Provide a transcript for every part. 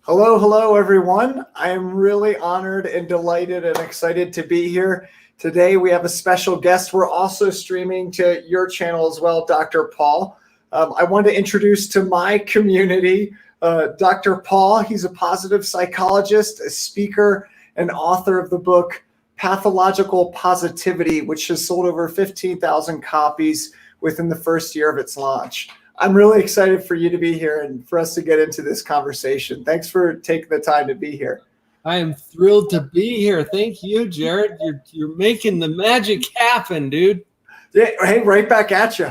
Hello, hello, everyone. I am really honored and delighted and excited to be here. Today, we have a special guest. We're also streaming to your channel as well, Dr. Paul. I wanted to introduce to my community Dr. Paul. He's a positive psychologist, a speaker, and author of the book Pathological Positivity, which has sold over 15,000 copies within the first year of its launch. I'm really excited for you to be here and for us to get into this conversation. Thanks for taking the time to be here. I am thrilled to be here. Thank you, Jared. You're making the magic happen, dude. Yeah, hey, right back at you.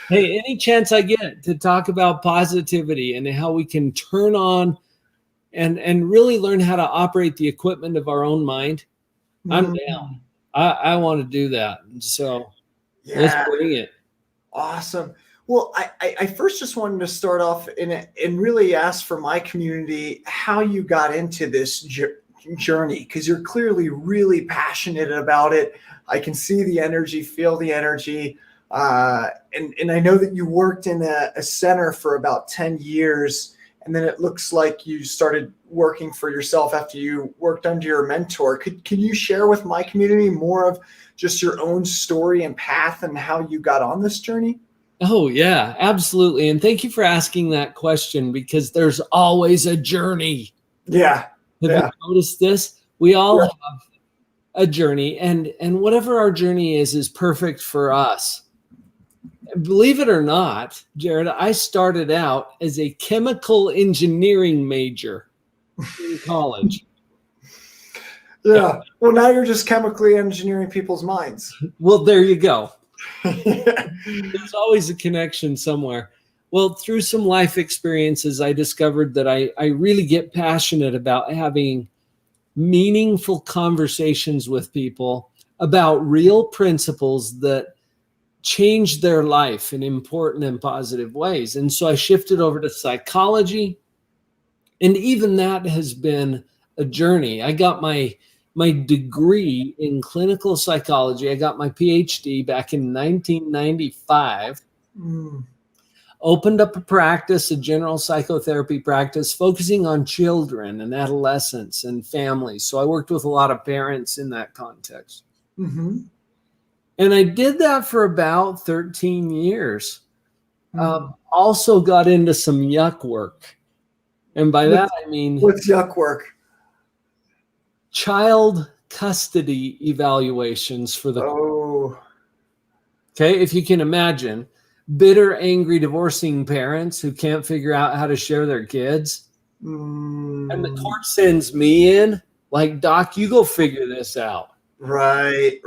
Hey, any chance I get to talk about positivity and how we can turn on and really learn how to operate the equipment of our own mind, I'm down. I want to do that. So let's bring it. Awesome. Well, I first just wanted to start off and really ask for my community how you got into this journey, because you're clearly really passionate about it. I can see the energy, feel the energy. And I know that you worked in a center for about 10 years, and then it looks like you started working for yourself after you worked under your mentor. Can you share with my community more of just your own story and path and how you got on this journey? Oh, yeah, absolutely. And thank you for asking that question, because there's always a journey. Yeah. Have you noticed this? We all have a journey, and whatever our journey is perfect for us. Believe it or not, Jared, I started out as a chemical engineering major in college. Yeah. Well, now you're just chemically engineering people's minds. Well, there you go. There's always a connection somewhere. Well, through some life experiences, I discovered that I really get passionate about having meaningful conversations with people about real principles that change their life in important and positive ways. And so I shifted over to psychology. And even that has been a journey. I got my degree in clinical psychology. I got my PhD back in 1995. Opened up a practice, a general psychotherapy practice, focusing on children and adolescents and families. So I worked with a lot of parents in that context. And I did that for about 13 years. Also got into some yuck work. And by that, I mean... What's yuck work? Child custody evaluations for the... Okay, if you can imagine, bitter, angry, divorcing parents who can't figure out how to share their kids. And the court sends me in, like, Doc, you go figure this out. Right.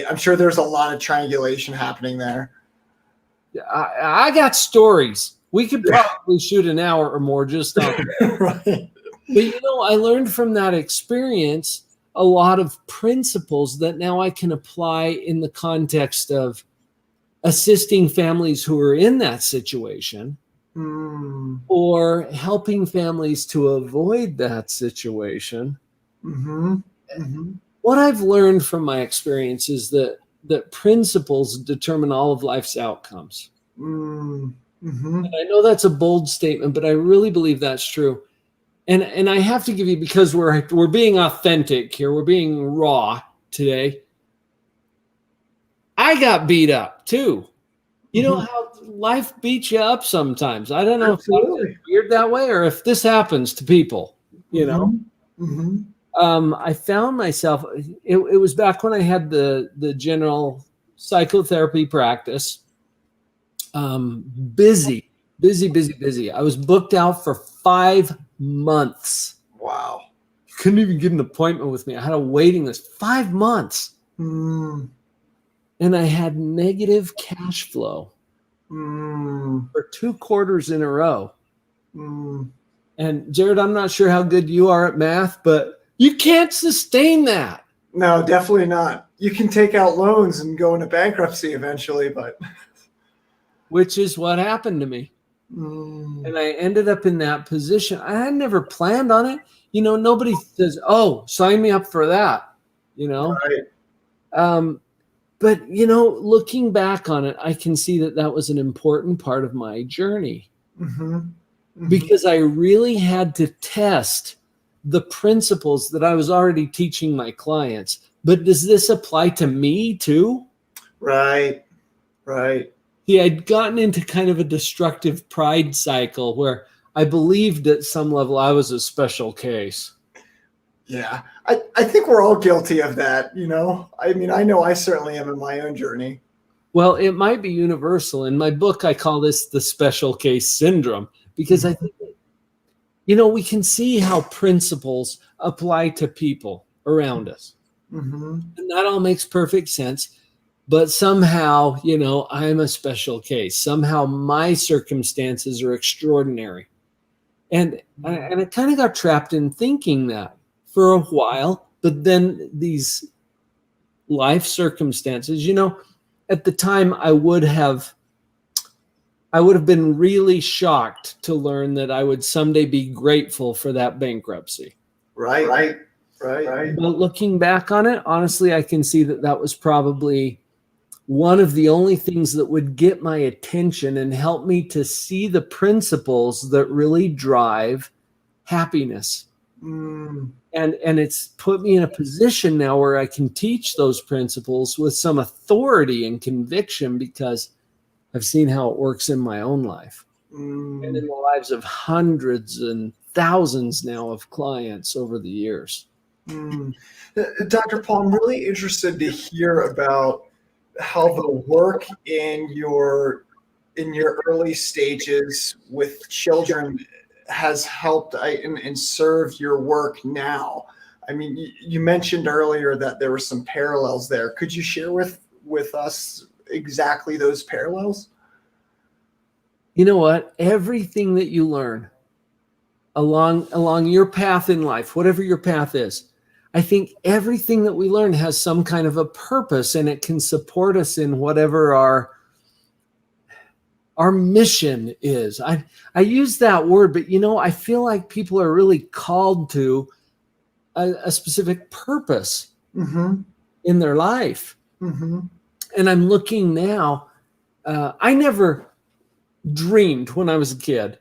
I'm sure there's a lot of triangulation happening there. I got stories. We could probably shoot an hour or more just on Right. But, I learned from that experience a lot of principles that now I can apply in the context of assisting families who are in that situation or helping families to avoid that situation. What I've learned from my experience is that principles determine all of life's outcomes. And I know that's a bold statement, but I really believe that's true. And I have to give you, because we're being authentic here, we're being raw today. I got beat up too. You know how life beats you up sometimes. I don't know if it's weird that way or if this happens to people, I found myself, it was back when I had the general psychotherapy practice. Busy. I was booked out for 5 months. Wow. Couldn't even get an appointment with me. I had a waiting list. 5 months. And I had negative cash flow for 2 quarters in a row. And Jared, I'm not sure how good you are at math, but you can't sustain that. No, definitely not. You can take out loans and go into bankruptcy eventually, but... Which is what happened to me. And I ended up in that position. I had never planned on it. Nobody says, oh, sign me up for that, Right. But, looking back on it, I can see that was an important part of my journey. because I really had to test the principles that I was already teaching my clients. But does this apply to me too? Right. Right. See, I'd gotten into kind of a destructive pride cycle where I believed at some level I was a special case. Yeah. I think we're all guilty of that, you know? I mean, I know I certainly am in my own journey. Well, it might be universal. In my book, I call this the special case syndrome because I think, we can see how principles apply to people around us. Mm-hmm. And that all makes perfect sense. But somehow, I'm a special case. Somehow my circumstances are extraordinary. And I kind of got trapped in thinking that for a while. But then these life circumstances, at the time I would have been really shocked to learn that I would someday be grateful for that bankruptcy. Right. But looking back on it, honestly, I can see that was probably one of the only things that would get my attention and help me to see the principles that really drive happiness. And it's put me in a position now where I can teach those principles with some authority and conviction because I've seen how it works in my own life and in the lives of hundreds and thousands now of clients over the years. Dr. Paul, I'm really interested to hear about how the work in your early stages with children has helped and served your work now. I mean, you mentioned earlier that there were some parallels there. Could you share with us exactly those parallels? You know what? Everything that you learn along your path in life, whatever your path is, I think everything that we learn has some kind of a purpose and it can support us in whatever our mission is. I use that word, but I feel like people are really called to a specific purpose in their life. And I'm looking now, I never dreamed when I was a kid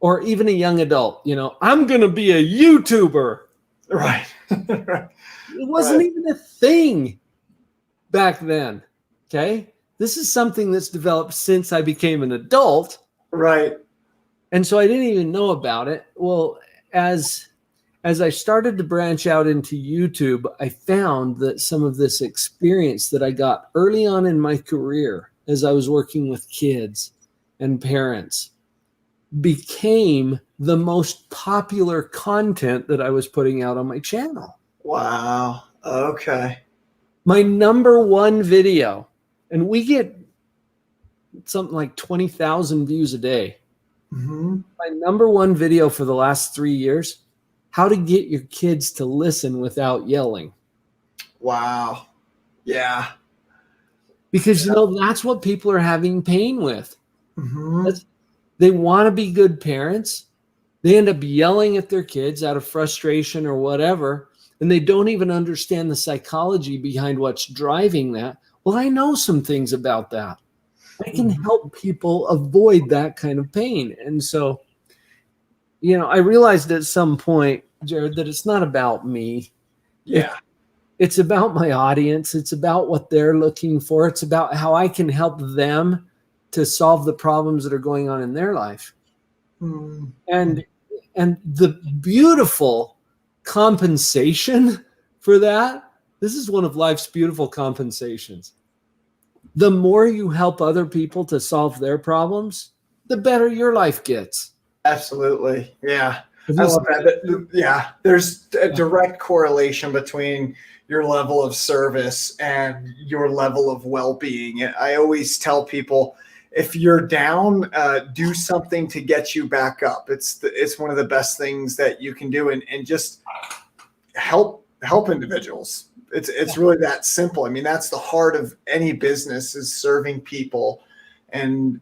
or even a young adult, I'm going to be a YouTuber. Right. It wasn't even a thing back then. Okay. This is something that's developed since I became an adult. Right. And so I didn't even know about it. Well, as I started to branch out into YouTube, I found that some of this experience that I got early on in my career as I was working with kids and parents became the most popular content that I was putting out on my channel. Wow. Okay. My number one video, and we get something like 20,000 views a day. My number one video for the last 3 years, how to get your kids to listen without yelling. Wow. Yeah. Because, that's what people are having pain with. They want to be good parents. They end up yelling at their kids out of frustration or whatever, and they don't even understand the psychology behind what's driving that. Well, I know some things about that. I can help people avoid that kind of pain. And so, I realized at some point, Jared, that it's not about me. Yeah. It's about my audience. It's about what they're looking for. It's about how I can help them to solve the problems that are going on in their life. And the beautiful compensation for that, this is one of life's beautiful compensations. The more you help other people to solve their problems, the better your life gets. Absolutely. Yeah. I love that. Yeah. There's a direct correlation between your level of service and your level of well-being. I always tell people, if you're down, do something to get you back up. It's one of the best things that you can do, and just help individuals. It's really that simple. I mean, that's the heart of any business, is serving people. And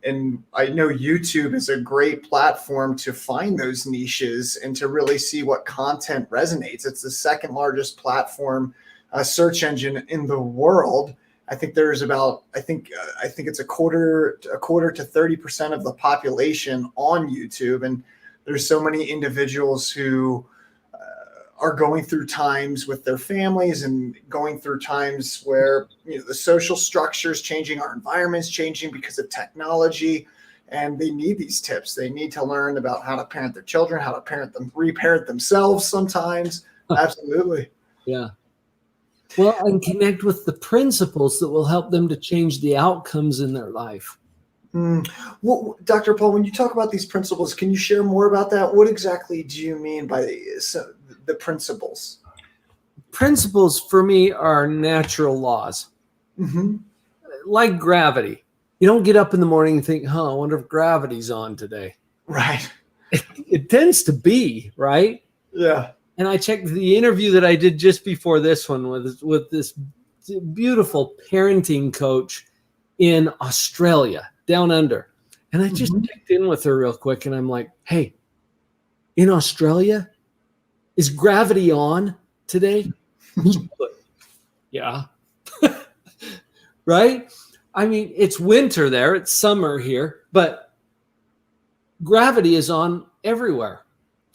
I know YouTube is a great platform to find those niches and to really see what content resonates. It's the second largest platform, search engine in the world, I think there's about, I think it's a quarter to 30% of the population on YouTube. And there's so many individuals who are going through times with their families and going through times where, you know, the social structure is changing, our environment's changing because of technology, and they need these tips. They need to learn about how to parent their children, how to parent them, reparent themselves sometimes. Absolutely. Yeah. Well, and connect with the principles that will help them to change the outcomes in their life. Well, Dr. Paul, when you talk about these principles, can you share more about that? What exactly do you mean by the principles? Principles for me are natural laws. Mm-hmm. Like gravity. You don't get up in the morning and think, I wonder if gravity's on today. Right. It tends to be, right? Yeah. And I checked the interview that I did just before this one with this beautiful parenting coach in Australia, down under. And I just checked in with her real quick, and I'm like, hey, in Australia, is gravity on today? Yeah. Right? I mean, it's winter there, it's summer here, but gravity is on everywhere.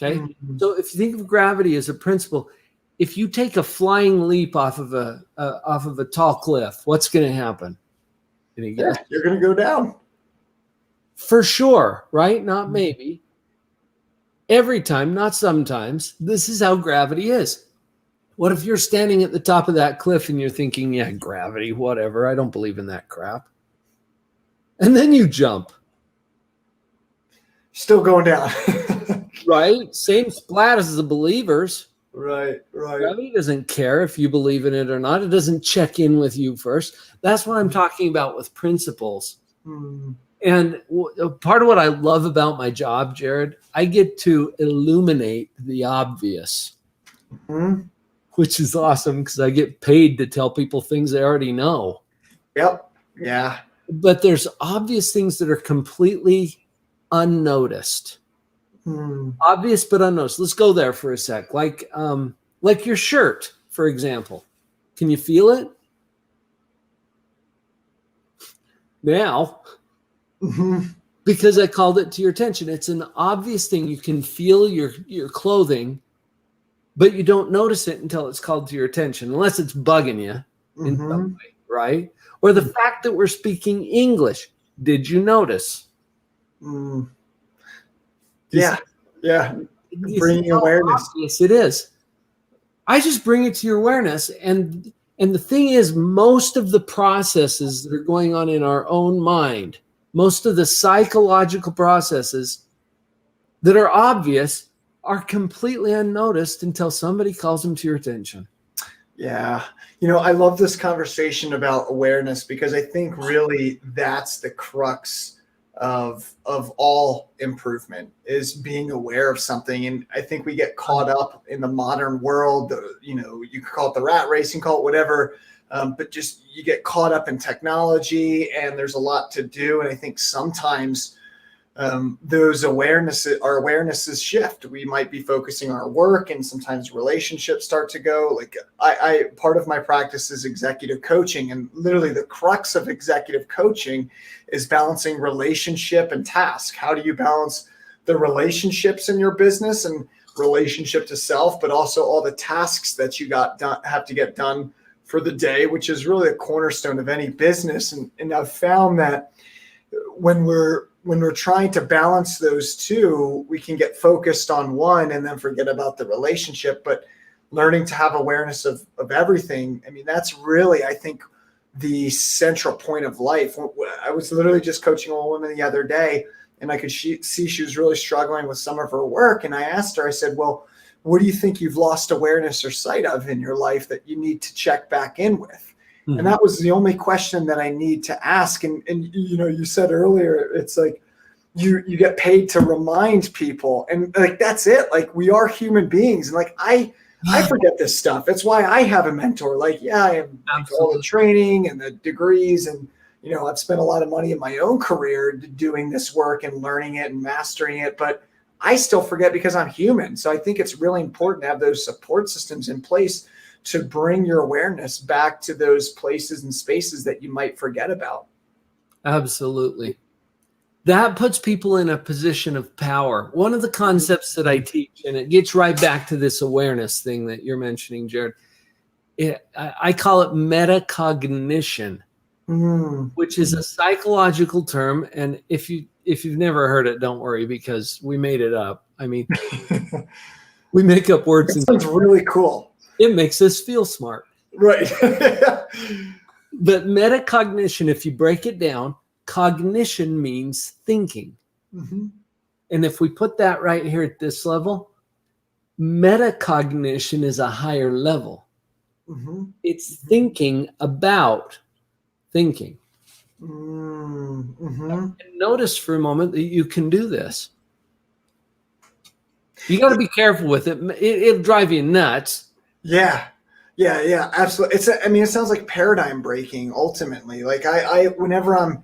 Okay. Mm-hmm. So if you think of gravity as a principle, if you take a flying leap off of a tall cliff, what's going to happen? You're going to go down. For sure, right? Not maybe. Every time, not sometimes. This is how gravity is. What if you're standing at the top of that cliff and you're thinking, yeah, gravity, whatever. I don't believe in that crap. And then you jump. Still going down. Right? Same splat as the believers. Right. Gravity doesn't care if you believe in it or not. It doesn't check in with you first. That's what I'm talking about with principles. And part of what I love about my job, Jared, I get to illuminate the obvious, which is awesome because I get paid to tell people things they already know. Yep. Yeah. But there's obvious things that are completely unnoticed. Obvious but unnoticed. Let's go there for a sec. Like your shirt, for example. Can you feel it? Now, because I called it to your attention. It's an obvious thing. You can feel your clothing, but you don't notice it until it's called to your attention, unless it's bugging you in some way, right? Or the fact that we're speaking English. Did you notice? Yeah. Bringing awareness. Yes, it is. I just bring it to your awareness. And the thing is, most of the processes that are going on in our own mind, most of the psychological processes that are obvious are completely unnoticed until somebody calls them to your attention. Yeah. You know, I love this conversation about awareness because I think really that's the crux of all improvement is being aware of something. And I think we get caught up in the modern world, you know, you could call it the rat race, you can call it whatever, but just you get caught up in technology and there's a lot to do. And I think sometimes those our awarenesses shift. We might be focusing on our work and sometimes relationships start to go. Like I part of my practice is executive coaching, and literally the crux of executive coaching is balancing relationship and task. How do you balance the relationships in your business and relationship to self, but also all the tasks that you have to get done for the day, which is really a cornerstone of any business. And I've found that when we're trying to balance those two, we can get focused on one and then forget about the relationship. But learning to have awareness of everything, I mean, that's really, I think, the central point of life. I was literally just coaching a woman the other day, and I could see she was really struggling with some of her work. And I asked her, I said, well, what do you think you've lost awareness or sight of in your life that you need to check back in with? And that was the only question that I need to ask. And you know, you said earlier, it's like you get paid to remind people, and like that's it. Like we are human beings, and like I forget this stuff. That's why I have a mentor. Like, yeah, I have all the training and the degrees, and you know, I've spent a lot of money in my own career doing this work and learning it and mastering it, but I still forget because I'm human. So I think it's really important to have those support systems in place to bring your awareness back to those places and spaces that you might forget about. Absolutely. That puts people in a position of power. One of the concepts that I teach, and it gets right back to this awareness thing that you're mentioning, Jared, I call it metacognition, which is a psychological term. And if you've never heard it, don't worry, because we made it up. I mean, we make up words. That sounds really cool. It makes us feel smart. Right. But metacognition, if you break it down, cognition means thinking. Mm-hmm. And if we put that right here at this level, metacognition is a higher level. Mm-hmm. It's thinking about thinking. Mm-hmm. And notice for a moment that you can do this. You got to be careful with it. It'll drive you nuts. Yeah, absolutely. It sounds like paradigm breaking ultimately. Like I whenever I'm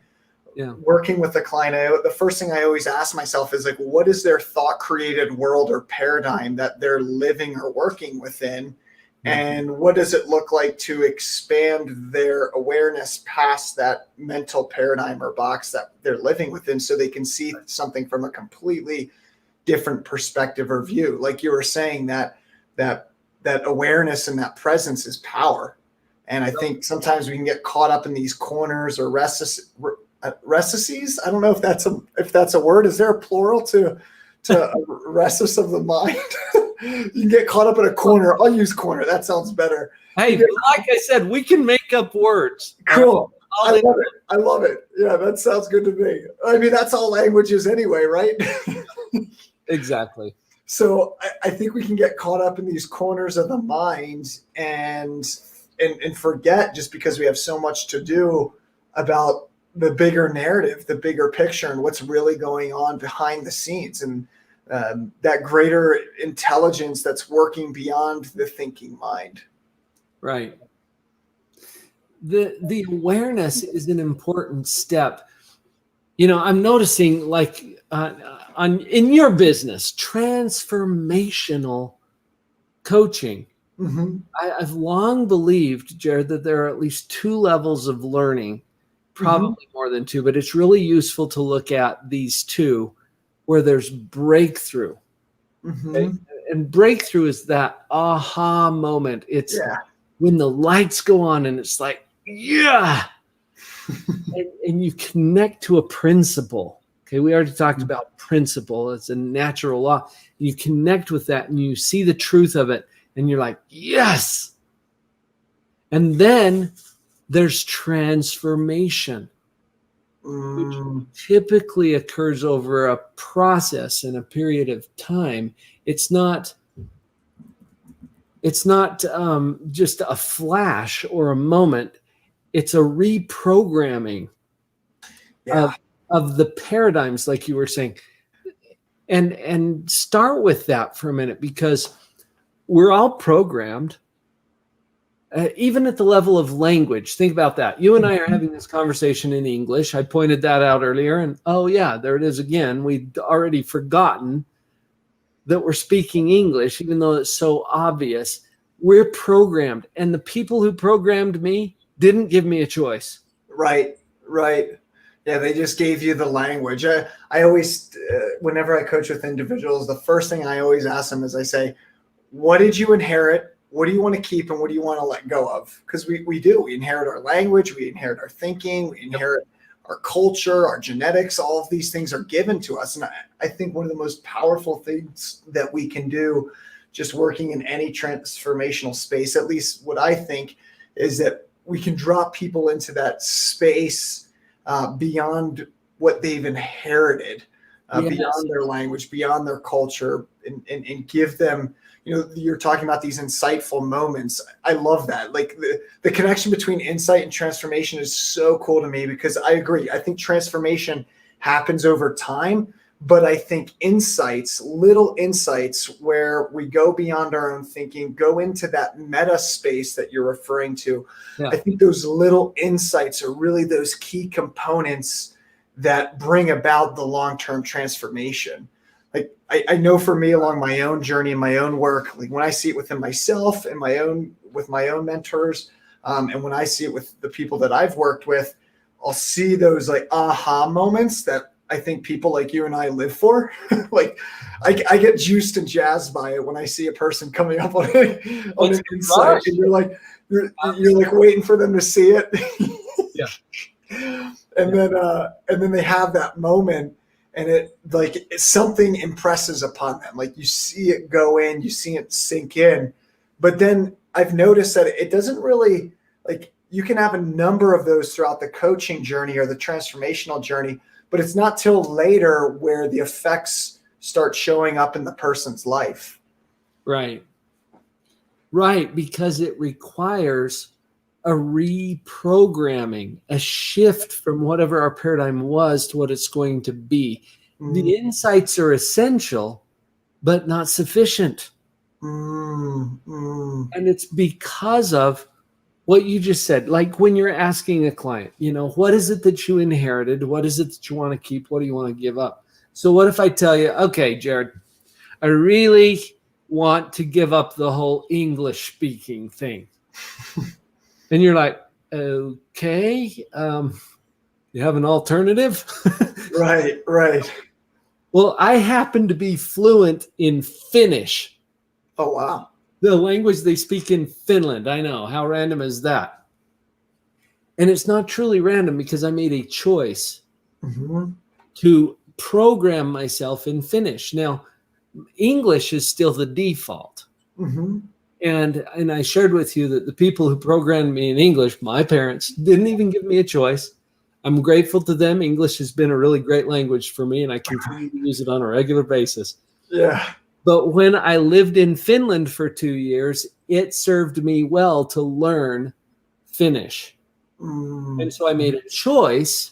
working with a client, the first thing I always ask myself is like, what is their thought created world or paradigm that they're living or working within? And what does it look like to expand their awareness past that mental paradigm or box that they're living within, so they can see something from a completely different perspective or view? Like you were saying, that awareness and that presence is power. And I think sometimes we can get caught up in these corners or recesses. I don't know if that's a word. Is there a plural to restless of the mind? You can get caught up in a corner. I'll use corner. That sounds better. Hey, like I said, we can make up words. Cool. I love it. Yeah, that sounds good to me. I mean, that's all language is anyway, right? Exactly. So I think we can get caught up in these corners of the mind and forget, just because we have so much to do, about the bigger narrative, the bigger picture, and what's really going on behind the scenes, and that greater intelligence that's working beyond the thinking mind. Right. The awareness is an important step. You know, I'm noticing, like, in your business, transformational coaching. Mm-hmm. I've long believed, Jared, that there are at least two levels of learning, probably more than two, but it's really useful to look at these two where there's breakthrough. Okay? And breakthrough is that aha moment. It's when the lights go on and it's like, and you connect to a principle. Okay, we already talked about principle. It's a natural law. You connect with that and you see the truth of it and you're like, yes. And then there's transformation, which typically occurs over a process and a period of time. It's not just a flash or a moment. It's a reprogramming of the paradigms, like you were saying. And start with that for a minute, because we're all programmed, even at the level of language. Think about that. You and I are having this conversation in English. I pointed that out earlier, and there it is again. We'd already forgotten that we're speaking English, even though it's so obvious. We're programmed, and the people who programmed me didn't give me a choice. Right. Yeah, they just gave you the language. I always, whenever I coach with individuals, the first thing I always ask them is I say, what did you inherit? What do you want to keep? And what do you want to let go of? Because we do. We inherit our language. We inherit our thinking. We inherit our culture, our genetics. All of these things are given to us. And I think one of the most powerful things that we can do, just working in any transformational space, at least what I think, is that we can drop people into that space beyond what they've inherited, beyond their language, beyond their culture, and give them, you're talking about these insightful moments. I love that. Like the connection between insight and transformation is so cool to me, because I agree. I think transformation happens over time, but I think little insights where we go beyond our own thinking, go into that meta space that you're referring to. Yeah. I think those little insights are really those key components that bring about the long-term transformation. like I know for me along my own journey and my own work, like when I see it within myself and with my own mentors, and when I see it with the people that I've worked with, I'll see those like aha moments that I think people like you and I live for. Like I get juiced and jazzed by it when I see a person coming up on an insight, and you're like waiting for them to see it. Yeah. And then they have that moment, and something impresses upon them. Like you see it go in, you see it sink in. But then I've noticed that it doesn't really, like, you can have a number of those throughout the coaching journey or the transformational journey, but it's not till later where the effects start showing up in the person's life. Right. Right, because it requires a reprogramming, a shift from whatever our paradigm was to what it's going to be. The insights are essential, but not sufficient. And it's because of what you just said. Like when you're asking a client, what is it that you inherited? What is it that you want to keep? What do you want to give up? So what if I tell you, okay, Jared, I really want to give up the whole English speaking thing. And you're like, okay, you have an alternative? Right. Well, I happen to be fluent in Finnish. Oh, wow. The language they speak in Finland. I know. How random is that? And it's not truly random because I made a choice to program myself in Finnish. Now, English is still the default. And I shared with you that the people who programmed me in English, my parents, didn't even give me a choice. I'm grateful to them. English has been a really great language for me, and I continue to use it on a regular basis. Yeah. But when I lived in Finland for 2 years, it served me well to learn Finnish. And so I made a choice.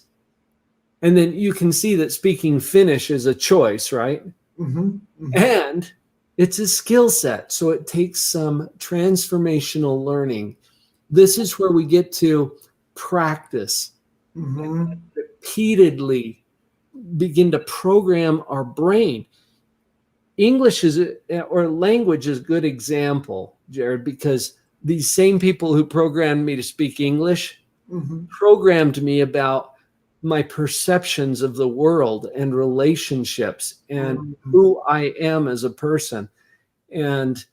And then you can see that speaking Finnish is a choice, right? And it's a skill set. So it takes some transformational learning. This is where we get to practice. And repeatedly begin to program our brain. English or language is a good example, Jared, because these same people who programmed me to speak English programmed me about my perceptions of the world and relationships and who I am as a person and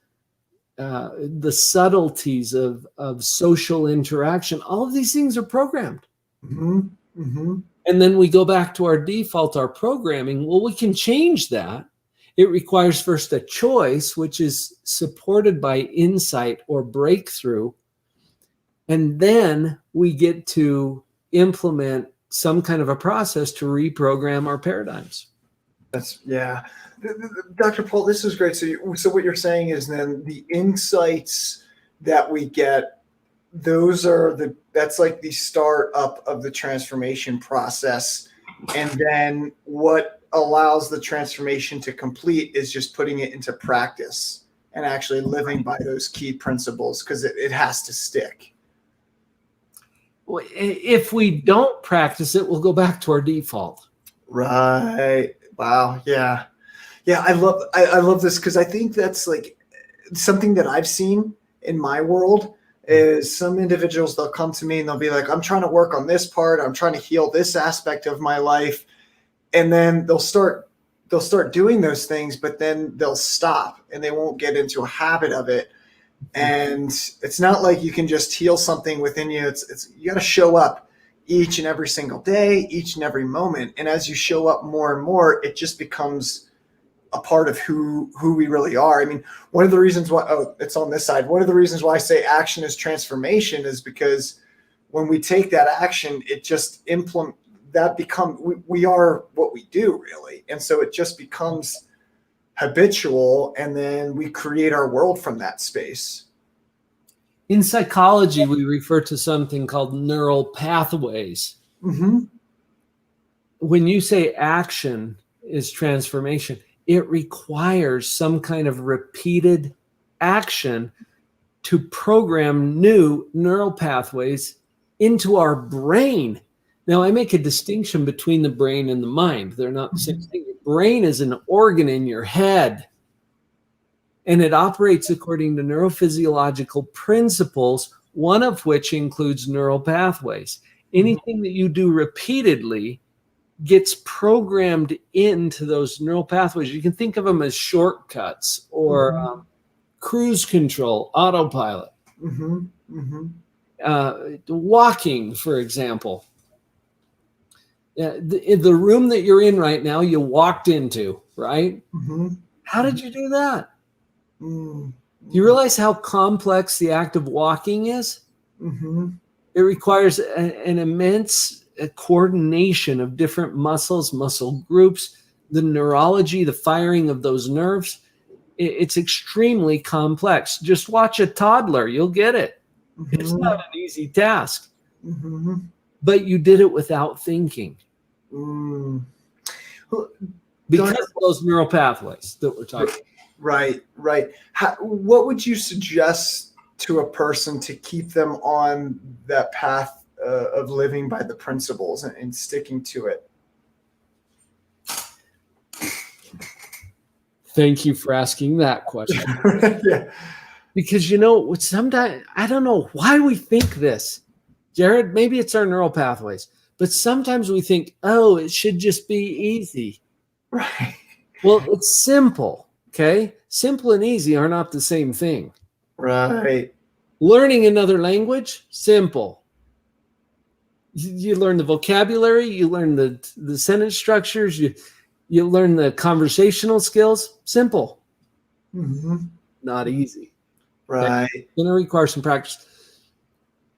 the subtleties of social interaction. All of these things are programmed. And then we go back to our default, our programming. Well, we can change that. It requires first a choice, which is supported by insight or breakthrough. And then we get to implement some kind of a process to reprogram our paradigms. Dr. Paul, this is great. So what you're saying is then the insights that we get, that's like the start up of the transformation process. And then what allows the transformation to complete is just putting it into practice and actually living by those key principles, because it has to stick. If we don't practice it, we'll go back to our default. Right. Wow. Yeah. I love this, because I think that's like something that I've seen in my world is some individuals, they'll come to me and they'll be like, I'm trying to work on this part. I'm trying to heal this aspect of my life. And then they'll start doing those things, but then they'll stop and they won't get into a habit of it. And it's not like you can just heal something within you. It's you got to show up each and every single day, each and every moment. And as you show up more and more, it just becomes a part of who we really are. I mean, one of the reasons why, it's on this side. One of the reasons why I say action is transformation is because when we take that action, it just we are what we do, really. And so it just becomes habitual, and then we create our world from that space. In psychology, we refer to something called neural pathways. When you say action is transformation, it requires some kind of repeated action to program new neural pathways into our brain. Now, I make a distinction between the brain and the mind. They're not the same thing. Your brain is an organ in your head, and it operates according to neurophysiological principles, one of which includes neural pathways. Anything that you do repeatedly gets programmed into those neural pathways. You can think of them as shortcuts or cruise control, autopilot. Walking, for example. The room that you're in right now, you walked into, right? How did you do that? Do you realize how complex the act of walking is? It requires an immense coordination of different muscles, muscle groups, the neurology, the firing of those nerves. It's extremely complex. Just watch a toddler, you'll get it. It's not an easy task, but you did it without thinking. Because of those neural pathways that we're talking about. Right. What would you suggest to a person to keep them on that path of living by the principles and sticking to it? Thank you for asking that question. Yeah. Because, sometimes, I don't know why we think this. Jared, maybe it's our neural pathways, but sometimes we think, oh, it should just be easy. Right. Well, it's simple, okay? Simple and easy are not the same thing. Right. Learning another language, simple. You learn the vocabulary, you learn the sentence structures, you learn the conversational skills, simple. Not easy. Right. It's going to require some practice.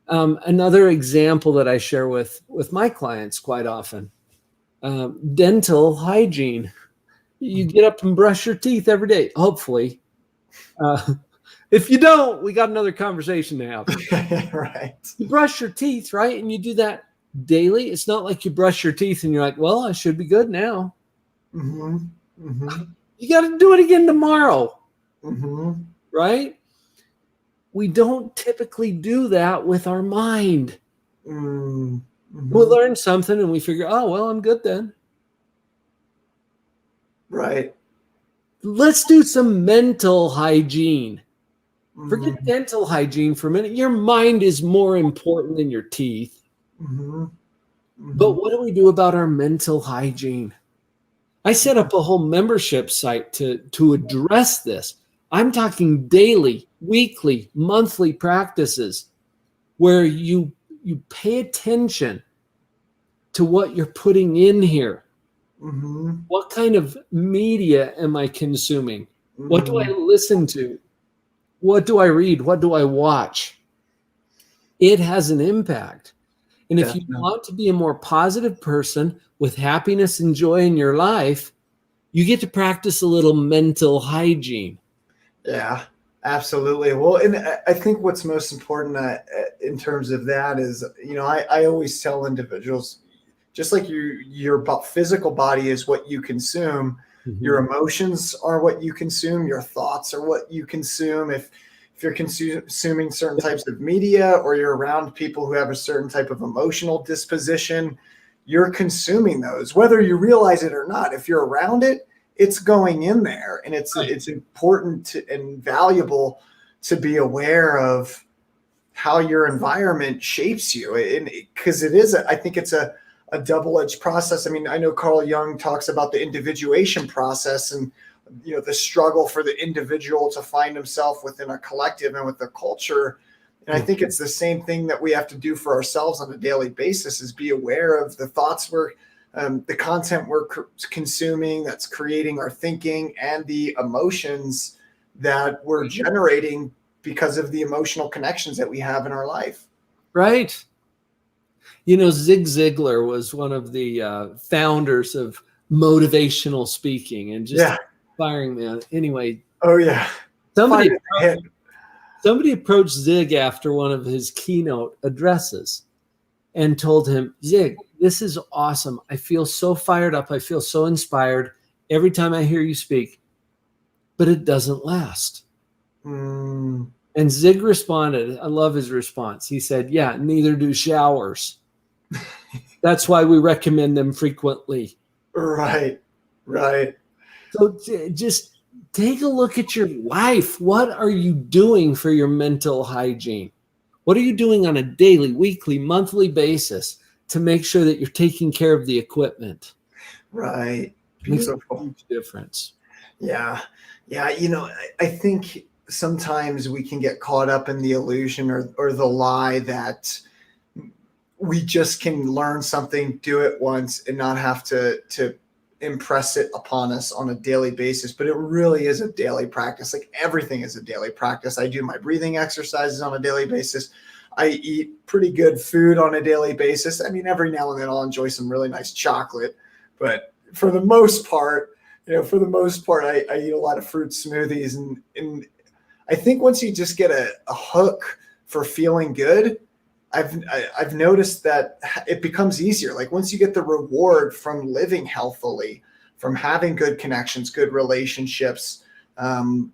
Another example that I share with my clients quite often, dental hygiene. You get up and brush your teeth every day, hopefully. If you don't, we got another conversation to have. Right. You brush your teeth, right? And you do that daily. It's not like you brush your teeth and you're like, well, I should be good now. You got to do it again tomorrow. Right? We don't typically do that with our mind. We learn something and we figure, oh, well, I'm good then. Right. Let's do some mental hygiene. Forget dental hygiene for a minute. Your mind is more important than your teeth. But what do we do about our mental hygiene? I set up a whole membership site to address this. I'm talking daily, weekly, monthly practices where you pay attention to what you're putting in here. What kind of media am I consuming? What do I listen to? What do I read? What do I watch? It has an impact. And if you want to be a more positive person with happiness and joy in your life, you get to practice a little mental hygiene. Yeah, absolutely. Well, and I think what's most important in terms of that is, I always tell individuals, just like your physical body is what you consume, your emotions are what you consume, your thoughts are what you consume. If you're consuming certain types of media or you're around people who have a certain type of emotional disposition, you're consuming those, whether you realize it or not. If you're around it, it's going in there, and it's important and valuable to be aware of how your environment shapes you, because I think it's a double-edged process. I mean, I know Carl Jung talks about the individuation process and the struggle for the individual to find himself within a collective and with a culture. And I think it's the same thing that we have to do for ourselves on a daily basis, is be aware of the thoughts the content we're consuming that's creating our thinking, and the emotions that we're generating because of the emotional connections that we have in our life. Right. Zig Ziglar was one of the founders of motivational speaking and just inspiring me. Anyway. Oh, yeah. Somebody approached Zig after one of his keynote addresses and told him, Zig, this is awesome. I feel so fired up. I feel so inspired every time I hear you speak, but it doesn't last. And Zig responded, I love his response. He said, yeah, neither do showers. That's why we recommend them frequently. Right. Right. So just take a look at your life. What are you doing for your mental hygiene? What are you doing on a daily, weekly, monthly basis to make sure that you're taking care of the equipment? Right. Makes a Beautiful. huge difference. Yeah. Yeah. I think sometimes we can get caught up in the illusion or the lie that we just can learn something, do it once, and not have to impress it upon us on a daily basis. But it really is a daily practice. Like everything is a daily practice. I do my breathing exercises on a daily basis. I eat pretty good food on a daily basis. I mean, every now and then I'll enjoy some really nice chocolate, but for the most part, I eat a lot of fruit smoothies, and I think once you just get a hook for feeling good, I've noticed that it becomes easier. Like once you get the reward from living healthily, from having good connections, good relationships, from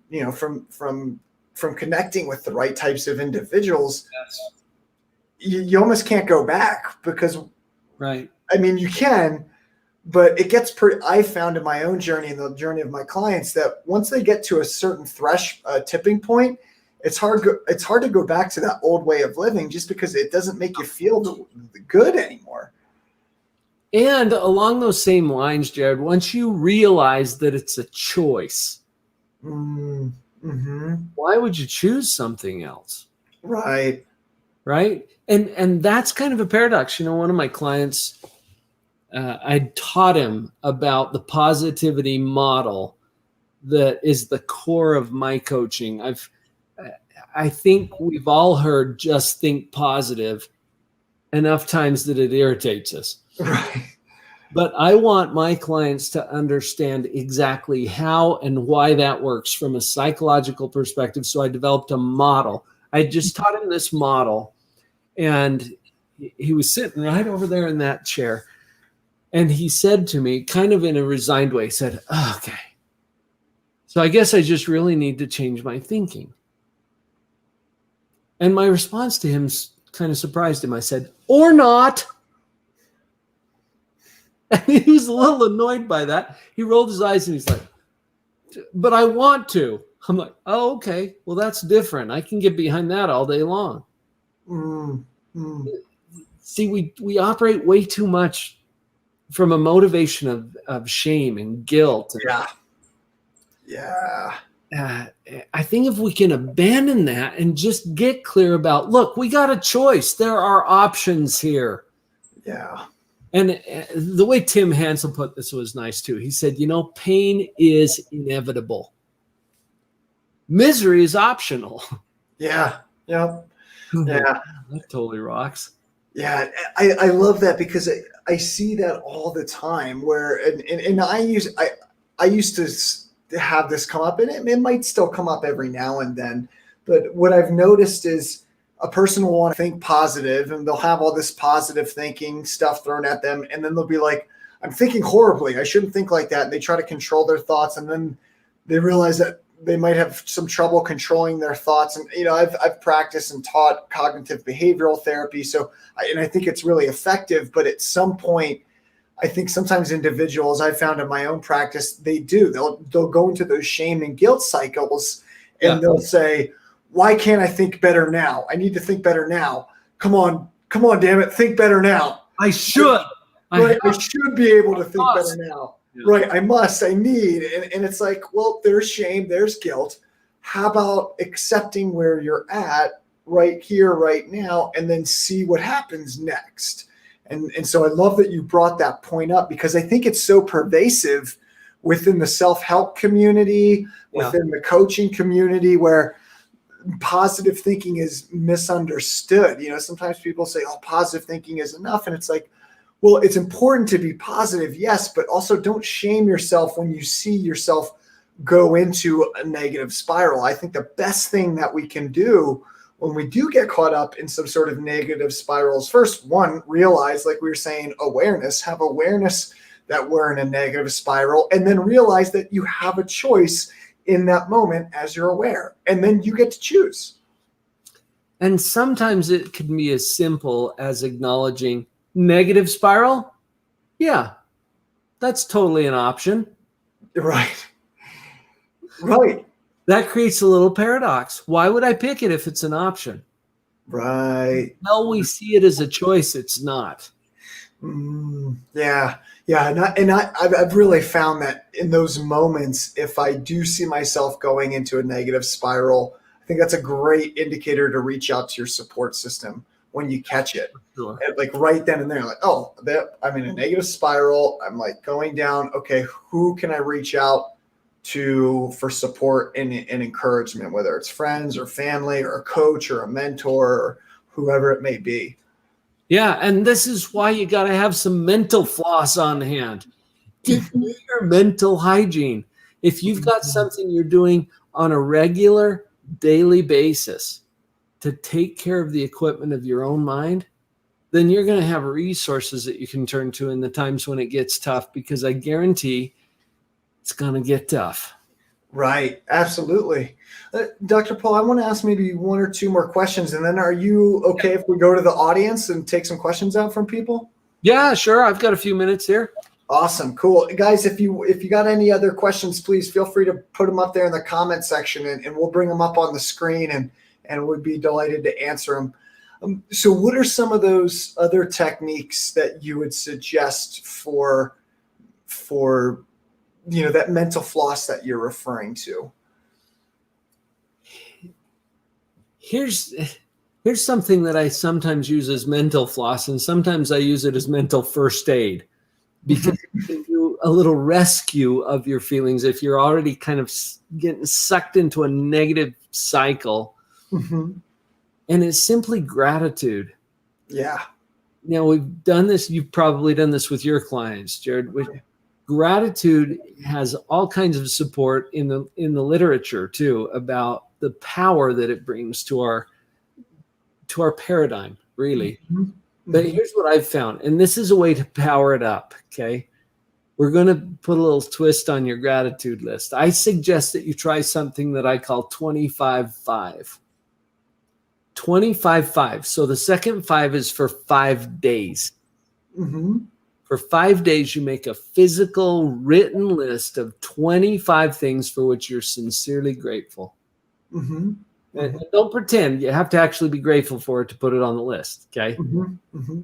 connecting with the right types of individuals, you almost can't go back because, right. I mean, you can, but it gets pretty. I found in my own journey and the journey of my clients that once they get to a certain tipping point, it's hard to go back to that old way of living just because it doesn't make you feel good anymore. And along those same lines, Jared, once you realize that it's a choice, why would you choose something else? Right. Right. And that's kind of a paradox. One of my clients, I taught him about the positivity model that is the core of my coaching. I think we've all heard just think positive enough times that it irritates us. Right. But I want my clients to understand exactly how and why that works from a psychological perspective. So I developed a model. I just taught him this model, and he was sitting right over there in that chair. And he said to me, kind of in a resigned way, he said, "Oh, okay, so I guess I just really need to change my thinking." And my response to him kind of surprised him. I said, "Or not." And he was a little annoyed by that. He rolled his eyes and he's like, "But I want to." I'm like, "Oh, okay. Well, that's different. I can get behind that all day long." See, we operate way too much from a motivation of shame and guilt. Yeah. I think if we can abandon that and just get clear about, look, we got a choice. There are options here. Yeah. And the way Tim Hansel put this was nice too. He said, pain is inevitable. Misery is optional. Yeah. Yep. Yeah. That totally rocks. Yeah. I love that because I see that all the time where, and I used to have this come up, and it might still come up every now and then. But what I've noticed is a person will want to think positive, and they'll have all this positive thinking stuff thrown at them. And then they'll be like, "I'm thinking horribly. I shouldn't think like that." And they try to control their thoughts. And then they realize that they might have some trouble controlling their thoughts. And, I've practiced and taught cognitive behavioral therapy. So, I think it's really effective. But at some point, I think sometimes individuals, I found in my own practice, they'll go into those shame and guilt cycles, and they'll say, "Why can't I think better now? I need to think better now. Come on, damn it, think better now. I should. Right, I should be able to think better now. Yeah. Right, I need." And it's like, well, there's shame, there's guilt. How about accepting where you're at right here, right now, and then see what happens next? And so I love that you brought that point up, because I think it's so pervasive within the self-help community, within the coaching community, where positive thinking is misunderstood. Sometimes people say, "Oh, positive thinking is enough." And it's like, well, it's important to be positive, yes, but also don't shame yourself when you see yourself go into a negative spiral. I think the best thing that we can do when we do get caught up in some sort of negative spirals, first, one, realize, like we were saying, have awareness that we're in a negative spiral, and then realize that you have a choice in that moment as you're aware, and then you get to choose. And sometimes it can be as simple as acknowledging negative spiral. Yeah, that's totally an option. Right. Right. That creates a little paradox. Why would I pick it if it's an option? Right. Until we see it as a choice, it's not. Yeah. Yeah. I've really found that in those moments, if I do see myself going into a negative spiral, I think that's a great indicator to reach out to your support system when you catch it. Sure. And like right then and there, like, oh, I'm in a negative spiral. I'm like going down. Okay. Who can I reach out to for support and encouragement, whether it's friends or family or a coach or a mentor or whoever it may be? Yeah, and this is why you got to have some mental floss on hand. Do your mental hygiene. If you've got something you're doing on a regular daily basis to take care of the equipment of your own mind, then you're going to have resources that you can turn to in the times when it gets tough, because I guarantee it's going to get tough. Right. Absolutely. Dr. Paul, I want to ask maybe one or two more questions, and then are you okay if we go to the audience and take some questions out from people? Yeah, sure. I've got a few minutes here. Awesome. Cool. Guys, if you got any other questions, please feel free to put them up there in the comment section, and we'll bring them up on the screen, and we'd be delighted to answer them. So what are some of those other techniques that you would suggest for that mental floss that you're referring to? Here's something that I sometimes use as mental floss, and sometimes I use it as mental first aid, because you can do a little rescue of your feelings if you're already kind of getting sucked into a negative cycle. Mm-hmm. And it's simply gratitude. Yeah. We've done this. You've probably done this with your clients, Jared. Gratitude has all kinds of support in the literature too, about the power that it brings to our paradigm, really. Mm-hmm. But here's what I've found, and this is a way to power it up. Okay, we're going to put a little twist on your gratitude list. I suggest that you try something that I call 25-5. 25-5. So the second 5 is for 5 days. Mm-hmm. For 5 days, you make a physical written list of 25 things for which you're sincerely grateful. Mm-hmm. And don't pretend. You have to actually be grateful for it to put it on the list, okay? Mm-hmm. Mm-hmm.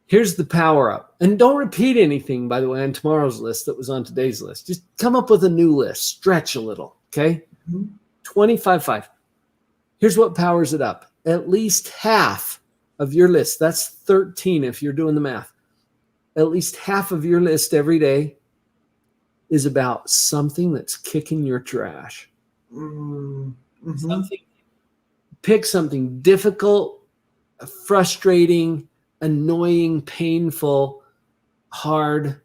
Here's the power up. And don't repeat anything, by the way, on tomorrow's list that was on today's list. Just come up with a new list. Stretch a little, okay? Mm-hmm. 25-5. Here's what powers it up. At least half of your list, that's 13 if you're doing the math, at least half of your list every day is about something that's kicking your trash. Mm-hmm. Pick something difficult, frustrating, annoying, painful, hard.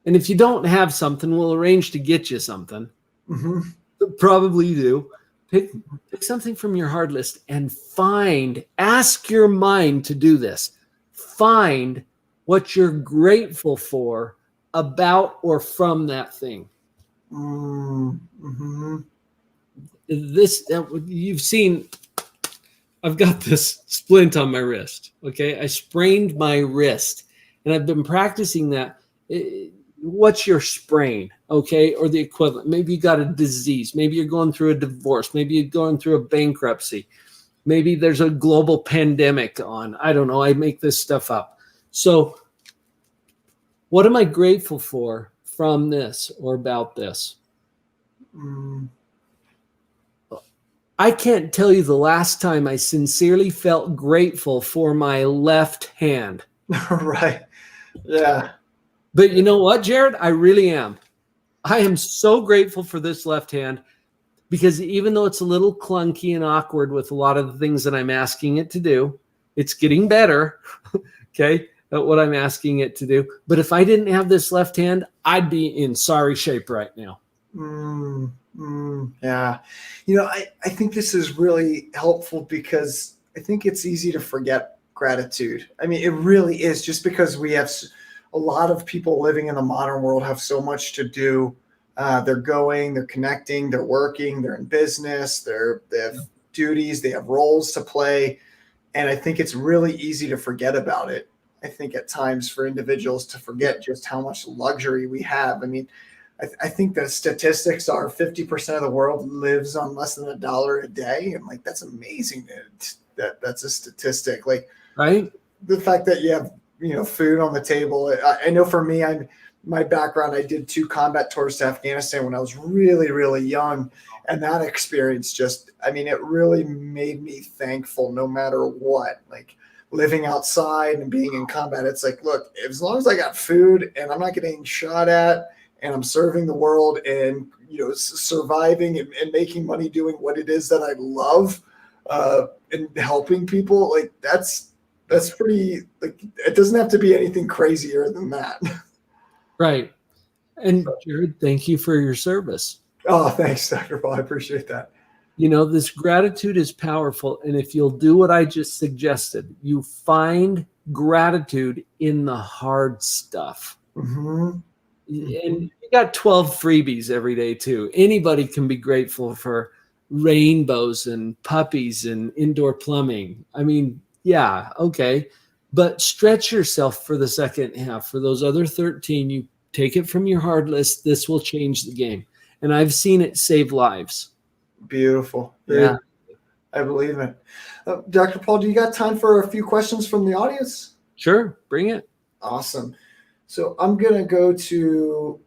And if you don't have something, we'll arrange to get you something. Mm-hmm. Probably you do. Pick something from your hard list and ask your mind to do this. Find what you're grateful for about or from that thing. Mm-hmm. This, you've seen, I've got this splint on my wrist. Okay. I sprained my wrist and I've been practicing that. What's your sprain? Okay. Or the equivalent. Maybe you got a disease. Maybe you're going through a divorce. Maybe you're going through a bankruptcy. Maybe there's a global pandemic on. I don't know. I make this stuff up. So what am I grateful for from this or about this? I can't tell you the last time I sincerely felt grateful for my left hand. Right. Yeah. But you know what, Jared? I really am. I am so grateful for this left hand, because even though it's a little clunky and awkward with a lot of the things that I'm asking it to do, it's getting better, okay, at what I'm asking it to do. But if I didn't have this left hand, I'd be in sorry shape right now. Yeah. I think this is really helpful, because I think it's easy to forget gratitude. I mean, it really is, just because we have a lot of people living in the modern world have so much to do. They're connecting, they're working, they're in business, they have duties, they have roles to play. And I think it's really easy to forget about it. I think at times for individuals to forget just how much luxury we have. I mean, I think the statistics are 50% of the world lives on less than $1 a day. And like, that's amazing that's a statistic. Like, right? The fact that you have, food on the table. I know for me, my background, I did 2 combat tours to Afghanistan when I was really, really young. And that experience it really made me thankful no matter what. Like, living outside and being in combat, it's like, look, as long as I got food and I'm not getting shot at and I'm serving the world and, surviving and making money doing what it is that I love, and helping people, like that's pretty, like, it doesn't have to be anything crazier than that. Right. And Jared, thank you for your service. Oh, thanks, Dr. Paul. I appreciate that. This gratitude is powerful. And if you'll do what I just suggested, you find gratitude in the hard stuff. Mm-hmm. And you got 12 freebies every day too. Anybody can be grateful for rainbows and puppies and indoor plumbing. I mean, yeah, okay. But stretch yourself for the second half. For those other 13, you take it from your hard list. This will change the game. And I've seen it save lives. Beautiful. Yeah. I believe it. Dr. Paul, do you got time for a few questions from the audience? Sure. Bring it. Awesome. So I'm going to go to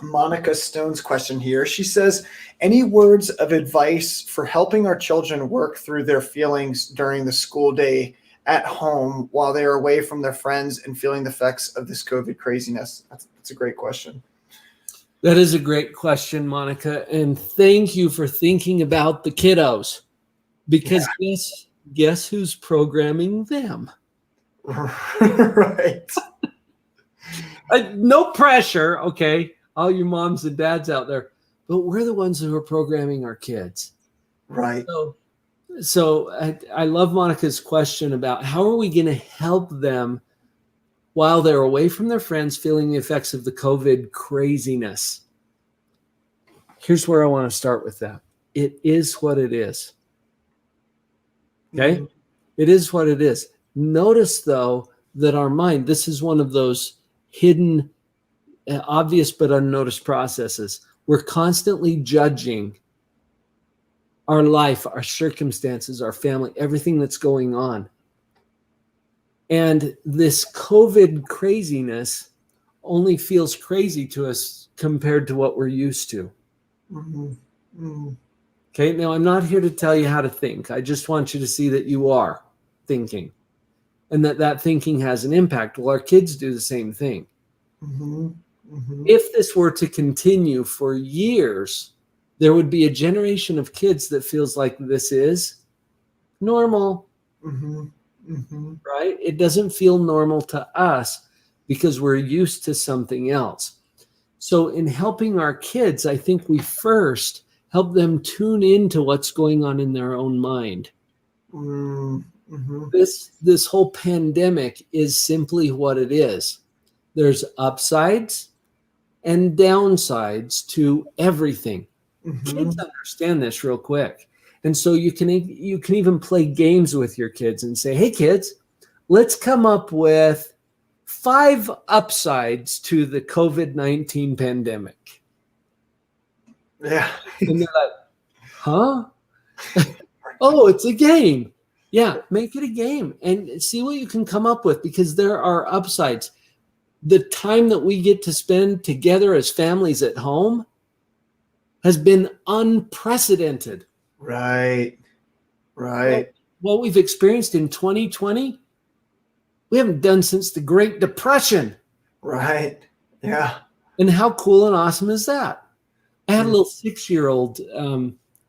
Monica Stone's question here. She says, any words of advice for helping our children work through their feelings during the school day at home while they are away from their friends and feeling the effects of this COVID craziness? That's a great question. That is a great question, Monica. And thank you for thinking about the kiddos, because guess who's programming them? Right. No pressure, okay, all you moms and dads out there, but we're the ones who are programming our kids. Right. So I love Monica's question about how are we going to help them while they're away from their friends feeling the effects of the COVID craziness. Here's where I want to start with that. It is what it is. Okay? Mm-hmm. It is what it is. Notice, though, that our mind, this is one of those hidden, obvious but unnoticed processes. We're constantly judging our life, our circumstances, our family, everything that's going on. And this COVID craziness only feels crazy to us compared to what we're used to. Mm-hmm. Mm-hmm. Okay, now I'm not here to tell you how to think. I just want you to see that you are thinking and that thinking has an impact. Well, our kids do the same thing. Mm-hmm. Mm-hmm. If this were to continue for years, there would be a generation of kids that feels like this is normal. Mm-hmm. Mm-hmm. Right? It doesn't feel normal to us because we're used to something else. So in helping our kids, I think we first help them tune into what's going on in their own mind. Mm-hmm. This whole pandemic is simply what it is. There's upsides and downsides to everything. Mm-hmm. Kids understand this real quick. And so you can even play games with your kids and say, hey, kids, let's come up with 5 upsides to the COVID-19 pandemic. Yeah. And they're like, huh? Oh, it's a game. Yeah, make it a game and see what you can come up with, because there are upsides. The time that we get to spend together as families at home has been unprecedented. Right. Right. What we've experienced in 2020, we haven't done since the Great Depression. Right. Yeah. And how cool and awesome is that? I had a little 6-year-old.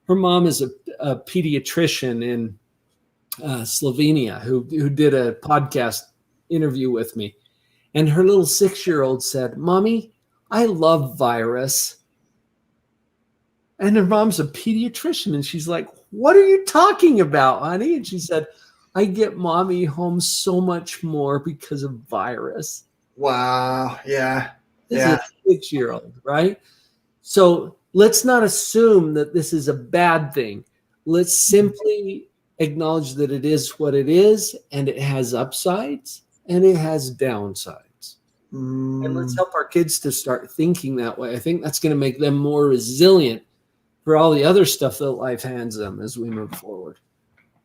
Her mom is a pediatrician in Slovenia who did a podcast interview with me. And her little 6-year-old said, Mommy, I love virus. And her mom's a pediatrician. And she's like, what are you talking about, honey? And she said, I get mommy home so much more because of virus. Wow. Yeah. This is a 6-year-old, right? So let's not assume that this is a bad thing. Let's simply acknowledge that it is what it is and it has upsides and it has downsides. Mm. And let's help our kids to start thinking that way. I think that's going to make them more resilient for all the other stuff that life hands them as we move forward.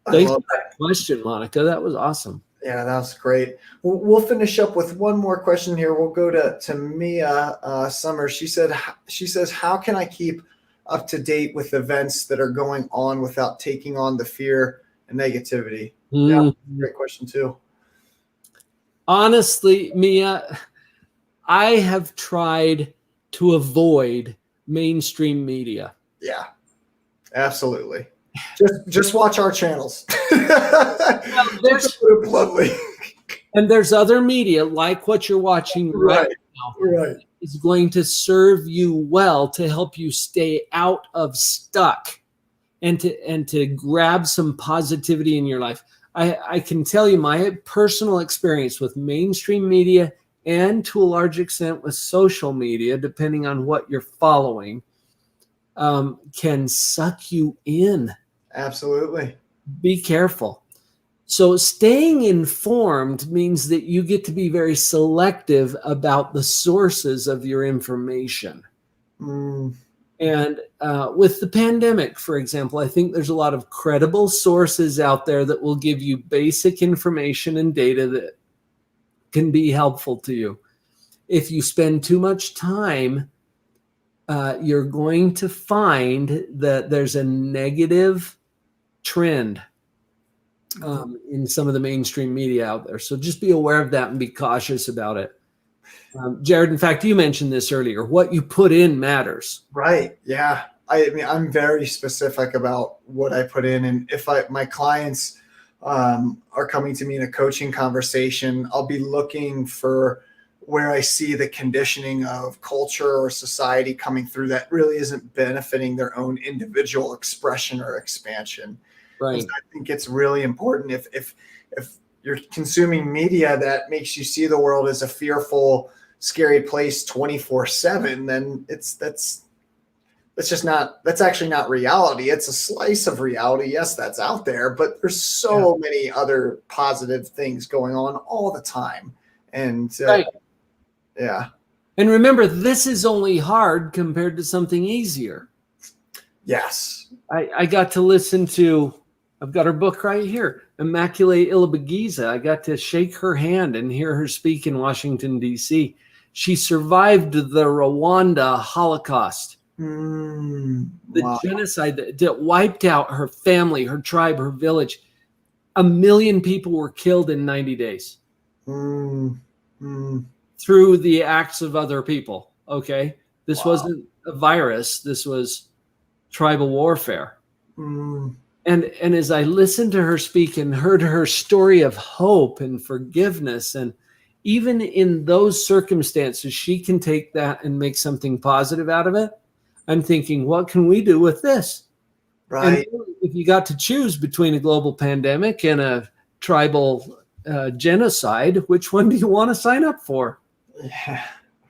Thanks for that question, Monica. That was awesome. Yeah, that was great. We'll finish up with one more question here. We'll go to Mia Summers. She says, how can I keep up to date with events that are going on without taking on the fear and negativity? Yeah, great question too. Honestly, Mia, I have tried to avoid mainstream media. Yeah, absolutely. Just watch our channels. Bluntly. And there's other media like what you're watching right now is going to serve you well to help you stay out of stuck and to grab some positivity in your life. I can tell you my personal experience with mainstream media and to a large extent with social media, depending on what you're following, can suck you in. Absolutely. Be careful. So staying informed means that you get to be very selective about the sources of your information. Mm. And with the pandemic, for example, I think there's a lot of credible sources out there that will give you basic information and data that can be helpful to you. If you spend too much time, you're going to find that there's a negative trend in some of the mainstream media out there. So just be aware of that and be cautious about it. Jared, in fact, you mentioned this earlier. What you put in matters. Right. Yeah. I mean, I'm very specific about what I put in. And if my clients are coming to me in a coaching conversation, I'll be looking for where I see the conditioning of culture or society coming through that really isn't benefiting their own individual expression or expansion. Right. So I think it's really important if you're consuming media that makes you see the world as a fearful, scary place 24/7, then that's actually not reality. It's a slice of reality. Yes, that's out there, but there's so many other positive things going on all the time. And yeah. And remember, this is only hard compared to something easier. Yes. I got to listen to, I've got her book right here, Immaculate Ilibagiza. I got to shake her hand and hear her speak in Washington, D.C. She survived the Rwanda Holocaust, the genocide that wiped out her family, her tribe, her village. 1 million people were killed in 90 days through the acts of other people. Okay. This wasn't a virus. This was tribal warfare. And as I listened to her speak and heard her story of hope and forgiveness, and even in those circumstances, she can take that and make something positive out of it. I'm thinking, what can we do with this? Right. And if you got to choose between a global pandemic and a tribal genocide, which one do you want to sign up for? Yeah,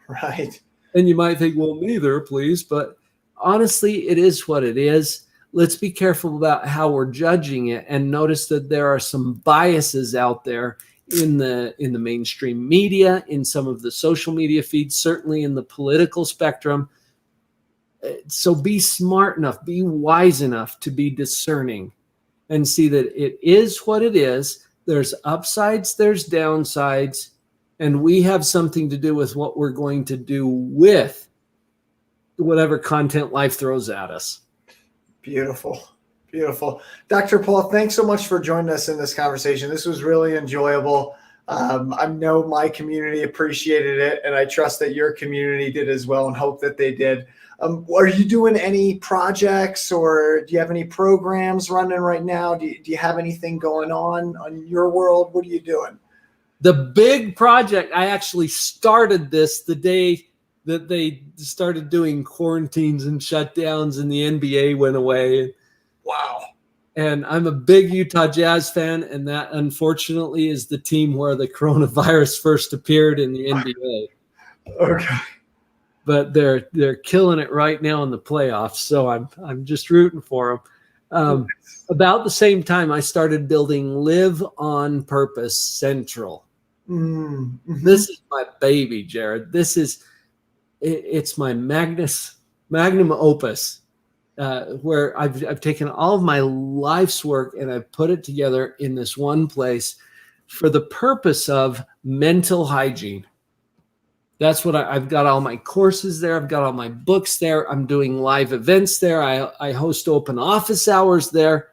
right. And you might think, well, neither, please. But honestly, it is what it is. Let's be careful about how we're judging it and notice that there are some biases out there in the mainstream media, in some of the social media feeds, certainly in the political spectrum. So be smart enough, be wise enough to be discerning and see that it is what it is. There's upsides, there's downsides, and we have something to do with what we're going to do with whatever content life throws at us. Beautiful. Beautiful. Dr. Paul, thanks so much for joining us in this conversation. This was really enjoyable. I know my community appreciated it, and I trust that your community did as well and hope that they did. Are you doing any projects, or do you have any programs running right now? Do you have anything going on your world? What are you doing? The big project, I actually started this the day that they started doing quarantines and shutdowns and the NBA went away. Wow. And I'm a big Utah Jazz fan, and that unfortunately is the team where the coronavirus first appeared in the NBA. Okay. But they're killing it right now in the playoffs, so I'm just rooting for them. About the same time, I started building Live on Purpose Central. Mm-hmm. This is my baby, Jared. It's my magnum opus, where I've taken all of my life's work and I've put it together in this one place for the purpose of mental hygiene. That's what I've got all my courses there. I've got all my books there. I'm doing live events there. I host open office hours there.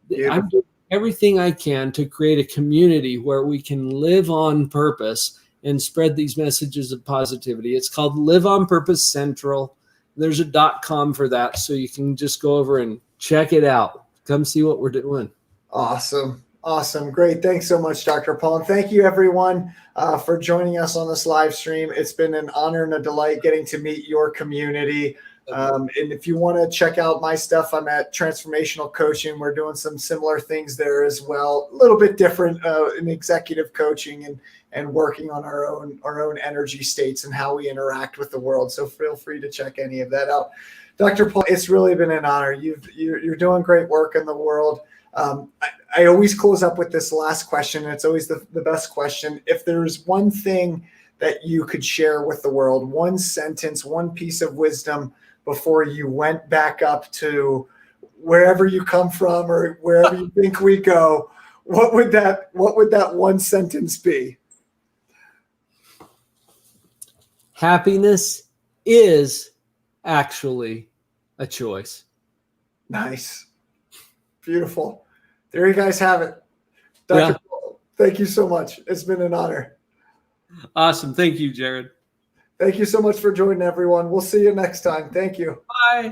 Beautiful. I'm doing everything I can to create a community where we can live on purpose and spread these messages of positivity. It's called Live on Purpose Central. There's a .com for that, so you can just go over and check it out. Come see what we're doing. Awesome. Awesome. Great. Thanks so much, Dr. Paul. And thank you, everyone, for joining us on this live stream. It's been an honor and a delight getting to meet your community. And if you want to check out my stuff, I'm at Transformational Coaching. We're doing some similar things there as well, a little bit different in executive coaching and working on our own energy states and how we interact with the world. So feel free to check any of that out. Dr. Paul, it's really been an honor. You're doing great work in the world. I always close up with this last question, and it's always the best question. If there's one thing that you could share with the world, one sentence, one piece of wisdom before you went back up to wherever you come from or wherever you think we go, what would that one sentence be? Happiness is actually a choice. Nice. Beautiful. There you guys have it. Dr. Paul, thank you so much. It's been an honor. Awesome. Thank you, Jared. Thank you so much for joining, everyone. We'll see you next time. Thank you. Bye.